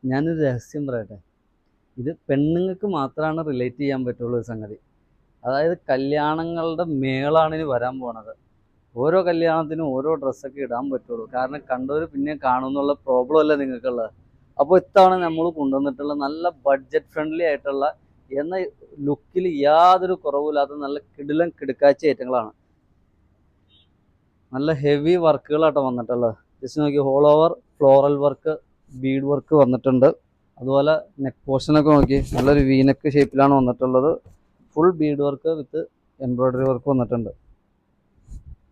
ഞാനൊരു രഹസ്യം പറയട്ടെ. ഇത് പെണ്ണുങ്ങൾക്ക് മാത്രമാണ് റിലേറ്റ് ചെയ്യാൻ പറ്റുള്ളൂ ഈ സംഗതി. അതായത് കല്യാണങ്ങളുടെ മേളാണ് ഇനി വരാൻ പോണത്. ഓരോ കല്യാണത്തിനും ഓരോ ഡ്രസ്സൊക്കെ ഇടാൻ പറ്റുള്ളൂ. കാരണം കണ്ടവർ പിന്നെ കാണുമെന്നുള്ള പ്രോബ്ലം അല്ലേ നിങ്ങൾക്കുള്ളത്. അപ്പോൾ ഇത്തവണ നമ്മൾ കൊണ്ടുവന്നിട്ടുള്ള നല്ല ബഡ്ജറ്റ് ഫ്രണ്ട്ലി ആയിട്ടുള്ള, എന്ന ലുക്കിൽ യാതൊരു കുറവില്ലാത്ത നല്ല കിടിലൻ കിടുക്കാച്ചി ഐറ്റങ്ങളാണ്. നല്ല ഹെവി വർക്കുകളാട്ടോ വന്നിട്ടുള്ളത്. ജസ്റ്റ് നോക്കി, whole over floral work, bead work വന്നിട്ടുണ്ട്. അതുപോലെ നെക്ക് പോർഷനൊക്കെ നോക്കി, നല്ലൊരു വീനെക്ക് ഷേപ്പിലാണ് വന്നിട്ടുള്ളത്. Full bead work with embroidery work വന്നിട്ടുണ്ട്.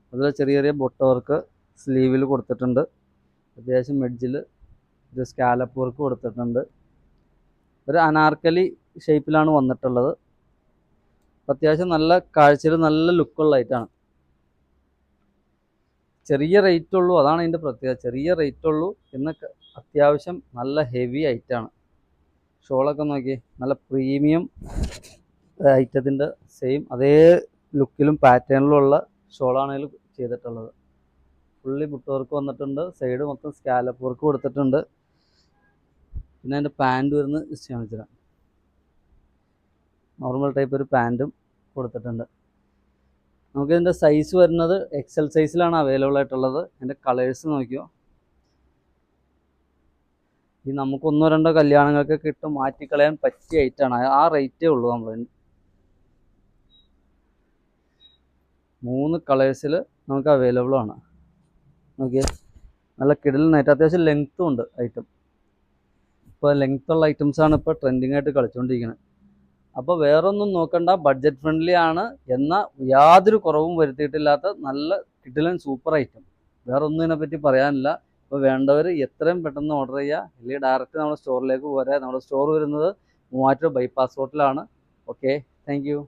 അതുപോലെ ചെറിയ ചെറിയ ബൊട്ട വർക്ക് സ്ലീവിൽ കൊടുത്തിട്ടുണ്ട്. അത്യാവശ്യം എഡ്ജിൽ ഒരു സ്കാലപ്പ് വർക്ക് കൊടുത്തിട്ടുണ്ട്. ഒരു അനാർക്കലി ഷേപ്പിലാണ് വന്നിട്ടുള്ളത്. അത്യാവശ്യം നല്ല കാഴ്ചയിൽ നല്ല ലുക്കുള്ള ലൈറ്റാണ്. ചെറിയ റേറ്റ് ഉള്ളൂ, അതാണ് അതിൻ്റെ പ്രത്യേകത. ചെറിയ റേറ്റ് ഉള്ളൂ, എന്നൊക്കെ അത്യാവശ്യം നല്ല ഹെവി ഐറ്റാണ്. ഷോളൊക്കെ നോക്കി, നല്ല പ്രീമിയം ഐറ്റത്തിൻ്റെ സെയിം അതേ ലുക്കിലും പാറ്റേണിലുള്ള ഷോളാണ് ഇതിൽ ചെയ്തിട്ടുള്ളത്. ഫുള്ളി ബുട്ട് വർക്ക് വന്നിട്ടുണ്ട്. സൈഡ് മൊത്തം സ്കാലപ്പ് വർക്ക് കൊടുത്തിട്ടുണ്ട്. പിന്നെ അതിൻ്റെ പാൻറ് വരുന്നത് ജസ്റ്റ് കാണിച്ചുതരാം. നോർമൽ ടൈപ്പ് ഒരു പാൻറ്റും കൊടുത്തിട്ടുണ്ട്. നമുക്കിതിൻ്റെ സൈസ് വരുന്നത് എക്സൽ സൈസിലാണ് അവൈലബിൾ ആയിട്ടുള്ളത്. അതിൻ്റെ കളേഴ്സ് നോക്കിയോ. ഈ നമുക്ക് ഒന്നോ രണ്ടോ കല്യാണങ്ങൾക്കൊക്കെ ഇട്ട് മാറ്റിക്കളയാൻ പറ്റിയ ഐറ്റാണ്. ആ റേറ്റേ ഉള്ളൂ. നമ്മൾ 3 കളേഴ്സിൽ നമുക്ക് അവൈലബിൾ ആണ്. നോക്കിയേ, നല്ല കിടിലനായിട്ട് അത്യാവശ്യം ലെങ്ത്തും ഉണ്ട് ഐറ്റം. ഇപ്പോൾ ലെങ്ത്തുള്ള ഐറ്റംസാണ് ഇപ്പോൾ ട്രെൻഡിങ് ആയിട്ട് കളിച്ചുകൊണ്ടിരിക്കുന്നത്. അപ്പോൾ വേറൊന്നും നോക്കണ്ട, ബഡ്ജറ്റ് ഫ്രണ്ട്ലി ആണ്, എന്നാൽ യാതൊരു കുറവും വരുത്തിയിട്ടില്ലാത്ത നല്ല കിടിലൻ സൂപ്പർ ഐറ്റം. വേറൊന്നും ഇതിനെപ്പറ്റി പറയാനില്ല. അപ്പോൾ വേണ്ടവർ എത്രയും പെട്ടെന്ന് ഓർഡർ ചെയ്യുക, അല്ലെങ്കിൽ ഡയറക്റ്റ് നമ്മുടെ സ്റ്റോറിലേക്ക് പോരാ. നമ്മുടെ സ്റ്റോർ വരുന്നത് മൂവാറ്റുപുഴ ബൈപ്പാസ് റോഡിലാണ്. Okay, thank you.